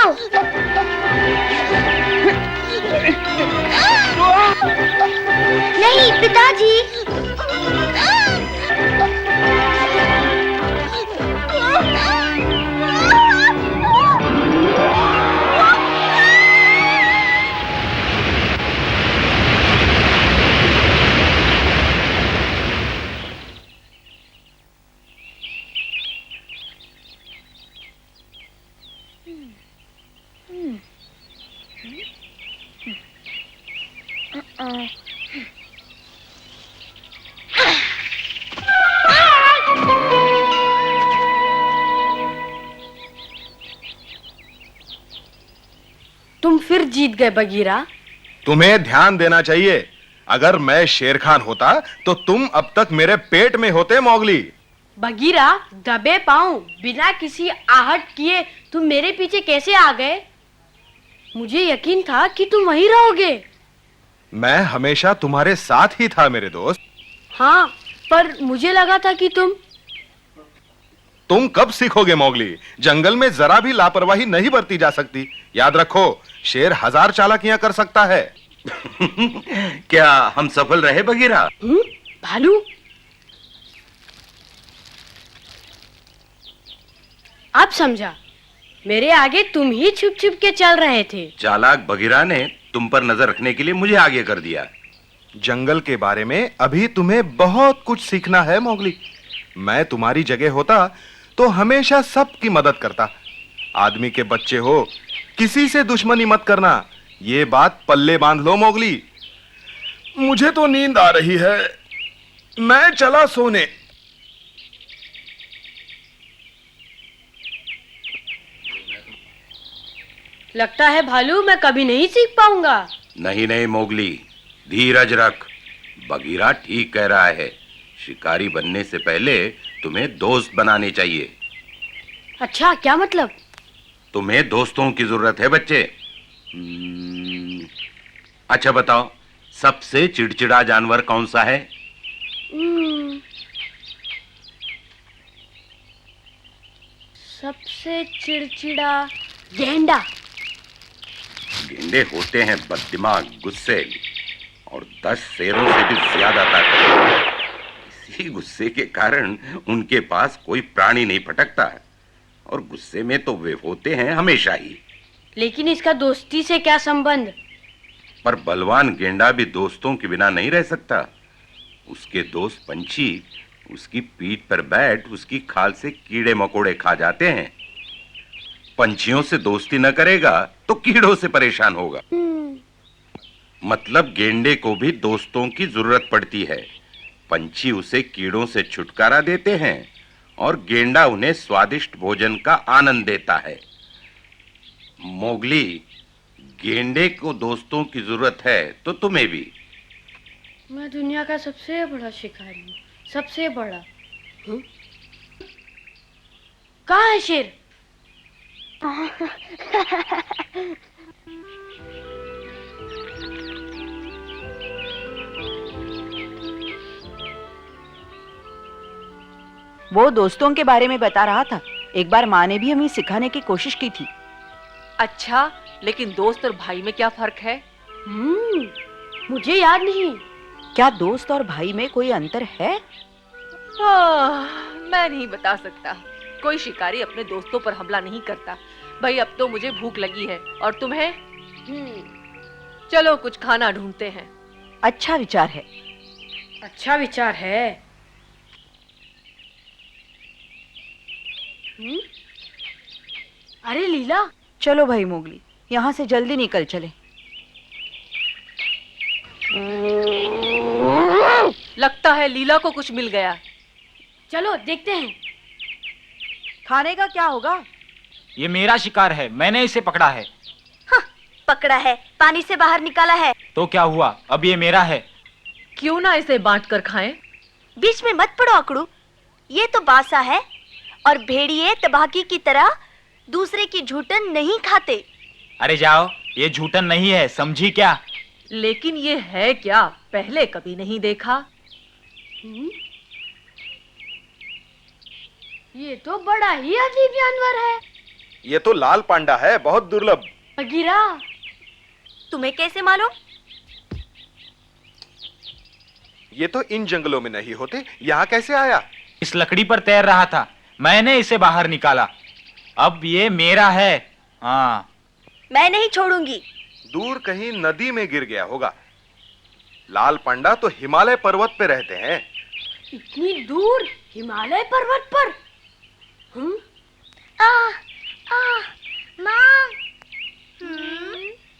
बचाओ। नहीं पिताजी। तुम फिर जीत गए बगीरा। तुम्हें ध्यान देना चाहिए। अगर मैं शेर खान होता तो तुम अब तक मेरे पेट में होते मौगली। बगीरा, दबे पांव बिना किसी आहट किए तुम मेरे पीछे कैसे आ गए? मुझे यकीन था कि तुम वहीं रहोगे। मैं हमेशा तुम्हारे साथ ही था मेरे दोस्त। हाँ, पर मुझे लगा था कि तुम कब सीखोगे मौगली? जंगल में जरा भी लापरवाही नहीं बरती जा सकती। याद रखो, शेर 1000 चालाकियां कर सकता है। क्या हम सफल रहे बगीरा? भालू, अब समझा। मेरे आगे तुम ही छुप छुप के चल रहे थे। चालाक बगीरा ने तुम पर नजर रखने के लिए मुझे आगे कर दिया। जंगल के बारे में अभी तुम्हें बहुत कुछ सीखना है मौगली। मैं तुम्हारी जगह होता तो हमेशा सबकी मदद करता। आदमी के बच्चे हो, किसी से दुश्मनी मत करना। ये बात पल्ले बांध लो मौगली। मुझे तो नींद आ रही है, मैं चला सोने। लगता है भालू मैं कभी नहीं सीख पाऊंगा। नहीं नहीं मौगली, धीरज रख। बगीरा ठीक कह रहा है। शिकारी बनने से पहले तुम्हें दोस्त बनाने चाहिए। अच्छा, क्या मतलब? तुम्हें दोस्तों की जरूरत है बच्चे। अच्छा बताओ, सबसे चिड़चिड़ा जानवर कौन सा है? सबसे चिड़चिड़ा गेंडा। गेंडे होते हैं बददिमाग, गुस्से और 10 शेरों से भी ज्यादा ताकत। इसी गुस्से के कारण उनके पास कोई प्राणी नहीं फटकता है, और गुस्से में तो वे होते हैं हमेशा ही। लेकिन इसका दोस्ती से क्या संबंध? पर बलवान गेंडा भी दोस्तों के बिना नहीं रह सकता। उसके दोस्त पंछी उसकी पीठ पर बैठ उसकी खाल से कीड़े मकोड़े खा जाते हैं। पंछियों से दोस्ती न करेगा तो कीड़ों से परेशान होगा। मतलब गेंडे को भी दोस्तों की जरूरत पड़ती है। पंछी उसे कीड़ों से छुटकारा देते हैं और गेंडा उन्हें स्वादिष्ट भोजन का आनंद देता है। मोगली, गेंडे को दोस्तों की जरूरत है तो तुम्हें भी। मैं दुनिया का सबसे बड़ा शिकारी हूँ, सबसे बड़ा। कहाँ है शेर? वो दोस्तों के बारे में बता रहा था। एक बार माँ ने भी हमें सिखाने की कोशिश की थी। अच्छा, लेकिन दोस्त और भाई में क्या फर्क है? मुझे याद नहीं। क्या दोस्त और भाई में कोई अंतर है? मैं नहीं बता सकता। कोई शिकारी अपने दोस्तों पर हमला नहीं करता। भाई, अब तो मुझे भूख लगी है, और तुम्हें? चलो कुछ खाना ढूंढते हैं। अच्छा विचार है। अच्छा विचार है। अरे लीला, चलो भाई मोगली, यहाँ से जल्दी निकल चले। लगता है लीला को कुछ मिल गया। चलो देखते हैं। खाने का क्या होगा? ये मेरा शिकार है, मैंने इसे पकड़ा है। हाँ, पकड़ा है, पानी से बाहर निकाला है। तो क्या हुआ, अब ये मेरा है। क्यों ना इसे बांट कर खाएं? बीच में मत पड़ो अकड़ू, ये तो बासा है, और भेड़िए तबाकी की तरह दूसरे की झूठन नहीं खाते। अरे जाओ, ये झूठन नहीं है, समझी क्या? लेकिन ये है क्या? पहले कभी नहीं देखा। ये तो बड़ा ही अजीब जानवर है। ये तो लाल पांडा है, बहुत दुर्लभ। बगीरा, तुम्हें कैसे मालूम? ये तो इन जंगलों में नहीं होते, यहाँ कैसे आया? इस लकड़ी पर तैर रहा था, मैंने इसे बाहर निकाला। अब ये मेरा है। हाँ, मैं नहीं छोड़ूंगी। दूर कहीं नदी में गिर गया होगा। लाल पांडा तो हिमालय पर्वत पे रहते हैं। इतनी दूर हिमालय पर्वत पर? माँ।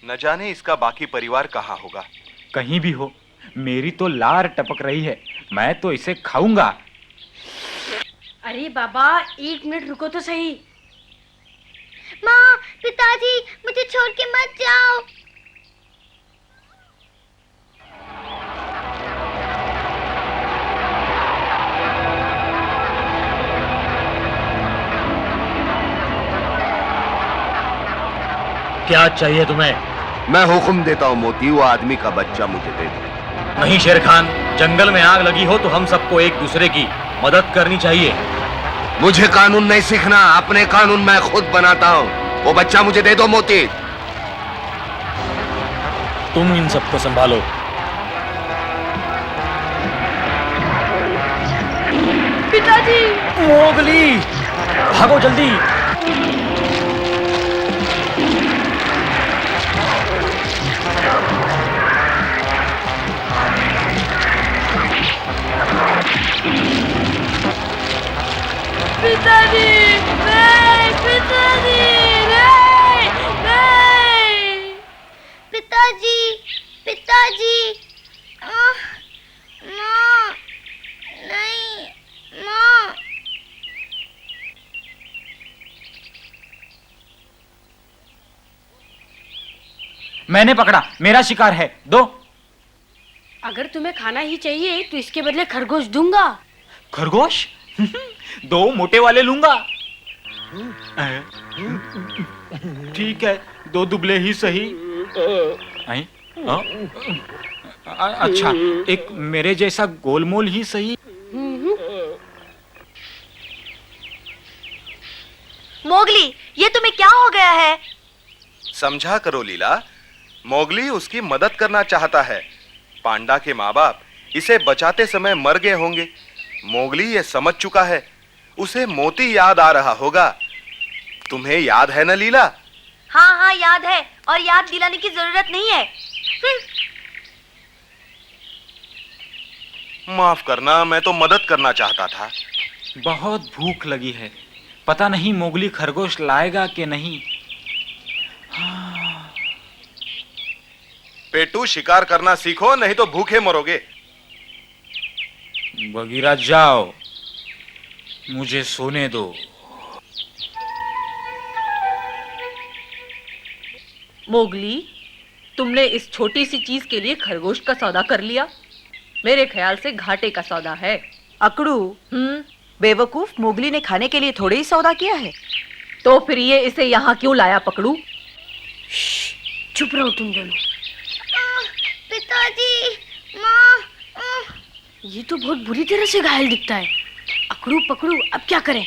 न जाने इसका बाकी परिवार कहाँ होगा। कहीं भी हो, मेरी तो लार टपक रही है। मैं तो इसे खाऊंगा। अरे बाबा, 1 मिनट रुको तो सही। माँ, पिताजी, मुझे छोड़ के मत जाओ। क्या चाहिए तुम्हें? मैं हुक्म देता हूँ मोती, वो आदमी का बच्चा मुझे दे दो। नहीं शेर खान, जंगल में आग लगी हो तो हम सबको एक दूसरे की मदद करनी चाहिए। मुझे कानून नहीं सीखना, अपने कानून मैं खुद बनाता हूँ। वो बच्चा मुझे दे दो मोती। तुम इन सबको संभालो। पिताजी! मोगली, भागो जल्दी। पिताजी! नहीं! पिताजी! नहीं! नहीं! पिताजी, पिताजी। माँ, नहीं, माँ। मैंने पकड़ा, मेरा शिकार है, दो। अगर तुम्हें खाना ही चाहिए तो इसके बदले खरगोश दूंगा। खरगोश? दो मोटे वाले लूंगा। ठीक है, दो दुबले ही सही। अच्छा, एक मेरे जैसा गोलमोल ही सही। मोगली, ये तुम्हें क्या हो गया है? समझा करो लीला, मोगली उसकी मदद करना चाहता है। पांडा के माँ बाप इसे बचाते समय मर गए होंगे। मोगली ये समझ चुका है, उसे मोती याद आ रहा होगा। तुम्हें याद है ना लीला? हाँ हाँ, याद है, और याद दिलाने की जरूरत नहीं है। माफ करना, मैं तो मदद करना चाहता था। बहुत भूख लगी है, पता नहीं मोगली खरगोश लाएगा कि नहीं। पेटू, शिकार करना सीखो, नहीं तो भूखे मरोगे। बगीरा जाओ, मुझे सोने दो। मोगली, तुमने इस छोटी सी चीज के लिए खरगोश का सौदा कर लिया। मेरे ख्याल से घाटे का सौदा है। अकड़ू, बेवकूफ, मोगली ने खाने के लिए थोड़े ही सौदा किया है। तो फिर ये इसे यहाँ क्यों लाया पकड़ू? चुप रहो तुम दोनों। पिताजी, माँ। ये तो बहुत बुरी तरह से घायल दिखता है। अकड़ू पकड़ू, अब क्या करें?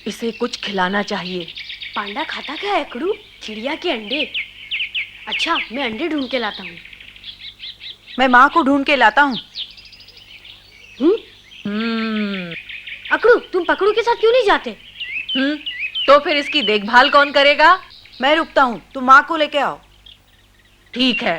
इसे कुछ खिलाना चाहिए। पांडा खाता क्या है अकड़ू? चिड़िया के अंडे। अच्छा, मैं अंडे ढूंढ के लाता हूँ। मैं माँ को ढूंढ के लाता हूँ। अकड़ू, तुम पकड़ू के साथ क्यों नहीं जाते? तो फिर इसकी देखभाल कौन करेगा? मैं रुकता हूँ, तुम माँ को लेके आओ। ठीक है।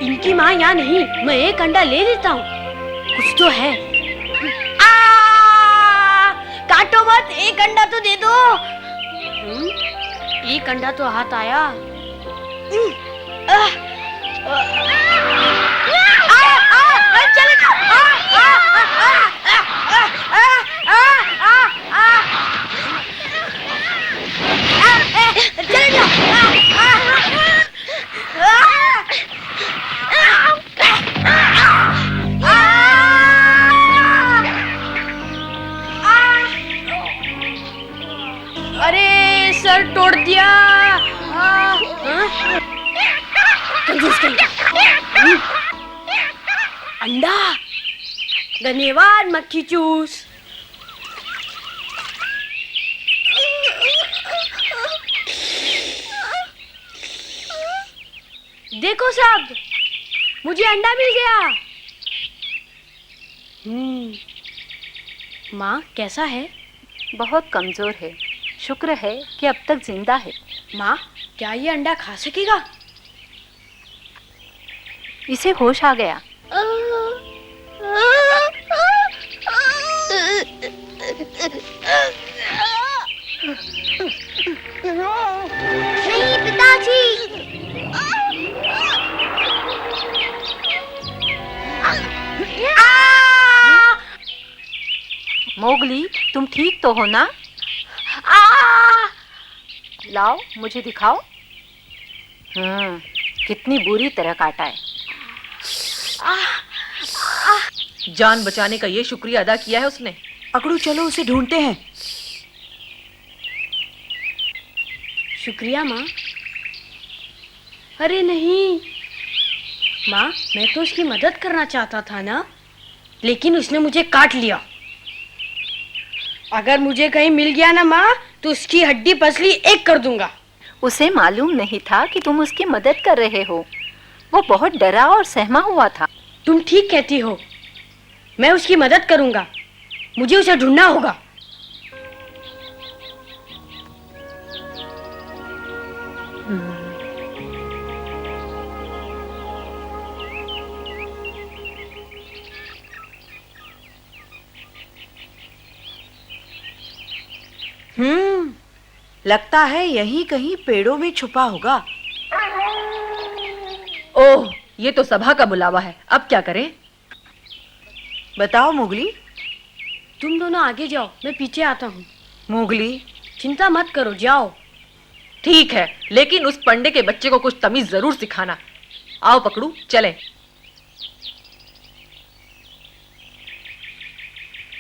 इनकी माँ यहाँ नहीं, मैं एक अंडा ले लेता हूँ, कुछ तो है। काटो मत, एक अंडा तो दे दो। एक अंडा तो हाथ आया। चले जाओ। कंजूस कहीं का। अंडा। धन्यवाद मक्खी चूस। देखो सब, मुझे अंडा मिल गया। माँ कैसा है? बहुत कमजोर है, शुक्र है कि अब तक जिंदा है। माँ क्या ये अंडा खा सकेगा? इसे होश आ गया। नहीं पिताजी। मोगली, तुम ठीक तो हो ना? लाओ मुझे दिखाओ। कितनी बुरी तरह काटा है। जान बचाने का ये शुक्रिया अदा किया है उसने। अकड़ू चलो उसे ढूंढते हैं। शुक्रिया माँ। अरे नहीं माँ, मैं तो उसकी मदद करना चाहता था ना, लेकिन उसने मुझे काट लिया। अगर मुझे कहीं मिल गया ना माँ, तो उसकी हड्डी पसली एक कर दूंगा। उसे मालूम नहीं था कि तुम उसकी मदद कर रहे हो। वो बहुत डरा और सहमा हुआ था। तुम ठीक कहती हो, मैं उसकी मदद करूंगा। मुझे उसे ढूंढना होगा। लगता है यहीं कहीं पेड़ों में छुपा होगा। ओह, ये तो सभा का बुलावा है। अब क्या करें? बताओ मोगली। तुम दोनों आगे जाओ, मैं पीछे आता हूँ। मोगली, चिंता मत करो, जाओ। ठीक है, लेकिन उस पंडे के बच्चे को कुछ तमीज जरूर सिखाना। आओ पकड़ू, चले।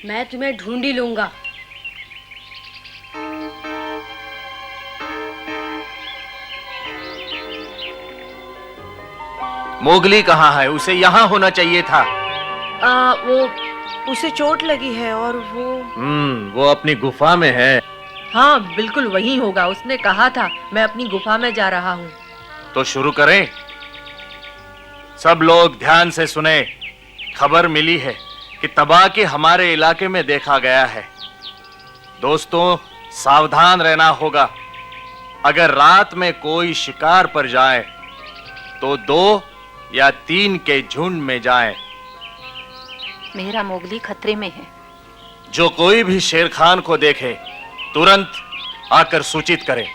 मैं तुम्हें ढूंढ ही लूंगा। मोगली कहाँ है? उसे यहाँ होना चाहिए था। वो उसे चोट लगी है और वो अपनी गुफा में है। हाँ, बिल्कुल वही होगा। उसने कहा था मैं अपनी गुफा में जा रहा हूँ। तो शुरू करें। सब लोग ध्यान से सुने। खबर मिली है कि तबाकी हमारे इलाके में देखा गया है। दोस्तों, सावधान रहना होगा। अगर रात में कोई शिकार पर जाए तो 2 या 3 के झुंड में जाए। मेरा मोगली खतरे में है। जो कोई भी शेर खान को देखे तुरंत आकर सूचित करे।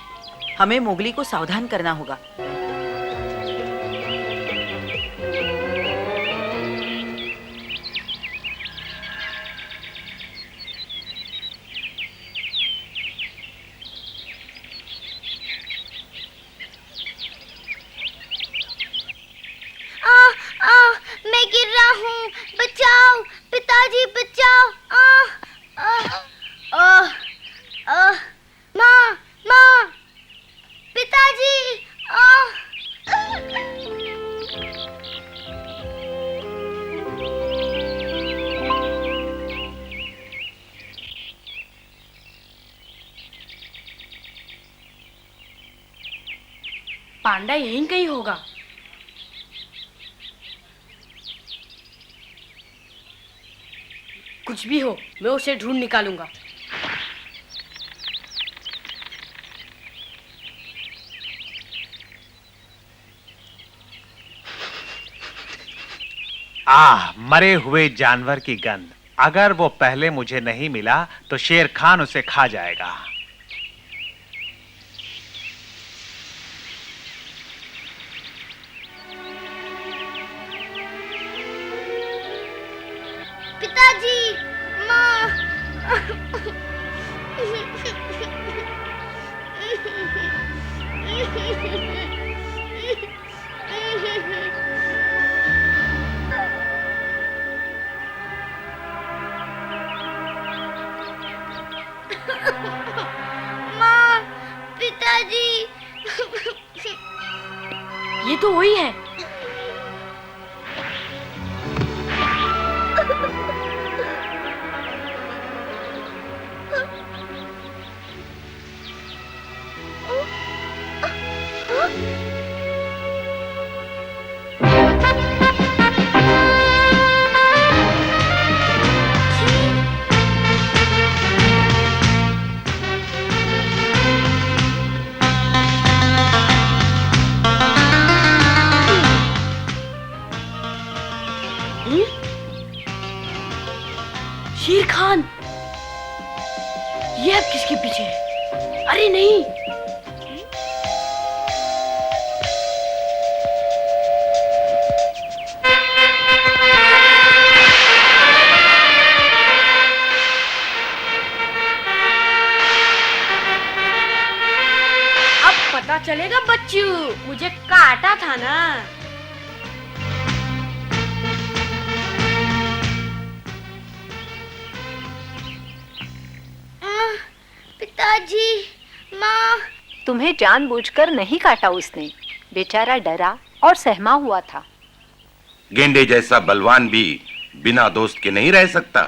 हमें मोगली को सावधान करना होगा। मैं गिर रहा हूँ, बचाओ पिताजी, बचाओ। माँ, माँ, पिताजी। पांडा यहीं कहीं होगा। कुछ भी हो, मैं उसे ढूंढ निकालूंगा। मरे हुए जानवर की गंध। अगर वो पहले मुझे नहीं मिला तो शेर खान उसे खा जाएगा। पिताजी, माँ। ये तो वही है शेर खान, ये अब किसके पीछे है? अरे नहीं, अब पता चलेगा बच्चू, मुझे काटा था ना। पिताजी, माँ। तुम्हें जानबूझकर नहीं काटा उसने, बेचारा डरा और सहमा हुआ था। गेंडे जैसा बलवान भी बिना दोस्त के नहीं रह सकता।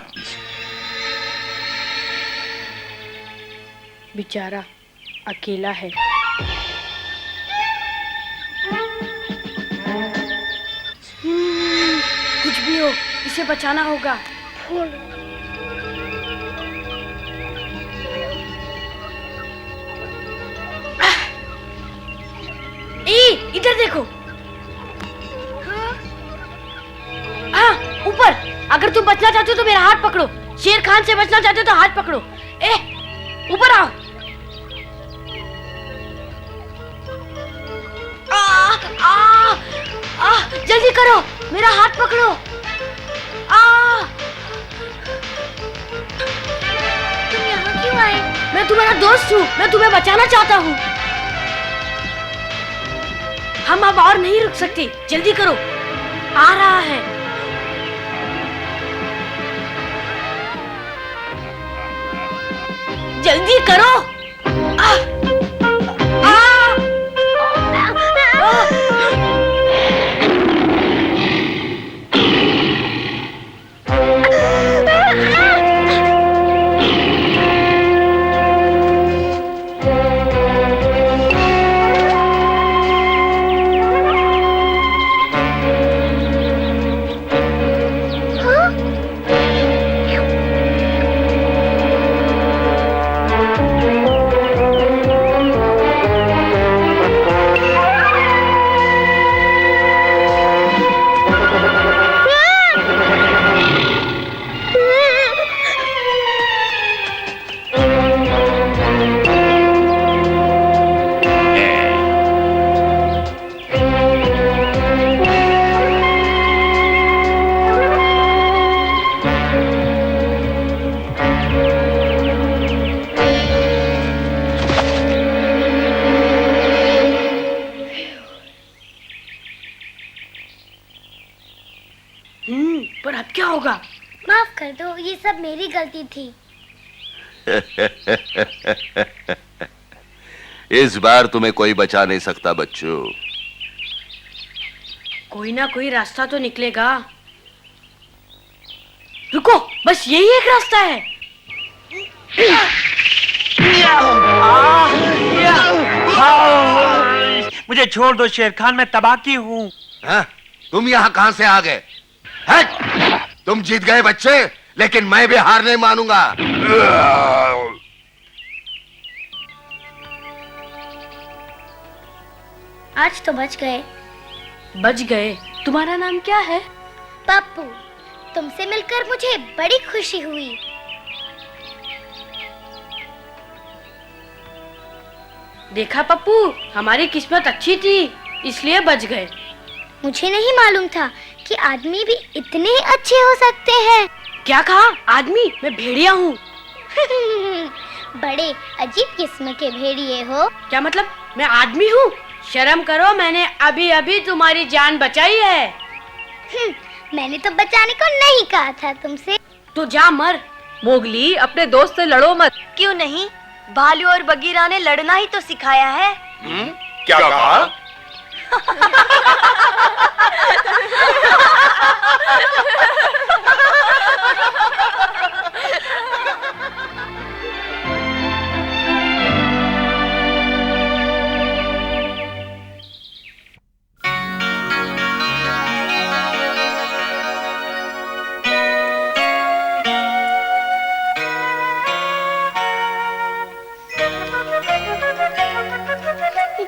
बेचारा अकेला है। कुछ भी हो, इसे बचाना होगा। इधर देखो। हाँ, ऊपर। अगर तुम बचना चाहते हो तो मेरा हाथ पकड़ो। शेर खान से बचना चाहते हो तो हाथ पकड़ो। ऊपर आओ। जल्दी करो, मेरा हाथ पकड़ो। तुम यहाँ क्यों आए? मैं तुम्हारा दोस्त हूँ, मैं तुम्हें बचाना चाहता हूँ। हम अब और नहीं रुक सकते, जल्दी करो, आ रहा है। जल्दी करो। पर अब क्या होगा? माफ कर दो, ये सब मेरी गलती थी। इस बार तुम्हें कोई बचा नहीं सकता बच्चों। कोई ना कोई रास्ता तो निकलेगा। रुको, बस यही एक रास्ता है। मुझे छोड़ दो शेर खान, मैं तबाकी हूँ। तुम यहाँ कहाँ से आ गए? तुम जीत गए बच्चे, लेकिन मैं भी हार नहीं मानूंगा। आज तो बच गए। बच गए? तुम्हारा नाम क्या है? पप्पू। तुमसे मिलकर मुझे बड़ी खुशी हुई। देखा पप्पू, हमारी किस्मत अच्छी थी, इसलिए बच गए। मुझे नहीं मालूम था कि आदमी भी इतने अच्छे हो सकते हैं। क्या कहा? आदमी? मैं भेड़िया हूँ। बड़े अजीब किस्म के भेड़िए हो। क्या मतलब? मैं आदमी हूँ? शर्म करो, मैंने अभी अभी तुम्हारी जान बचाई है। मैंने तो बचाने को नहीं कहा था तुमसे। तो जा मर। मोगली, अपने दोस्त से लड़ो मत। क्यों नहीं? भालू और बगीरा ने लड़ना ही तो सिखाया है। क्या कहा?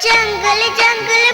जंगल जंगल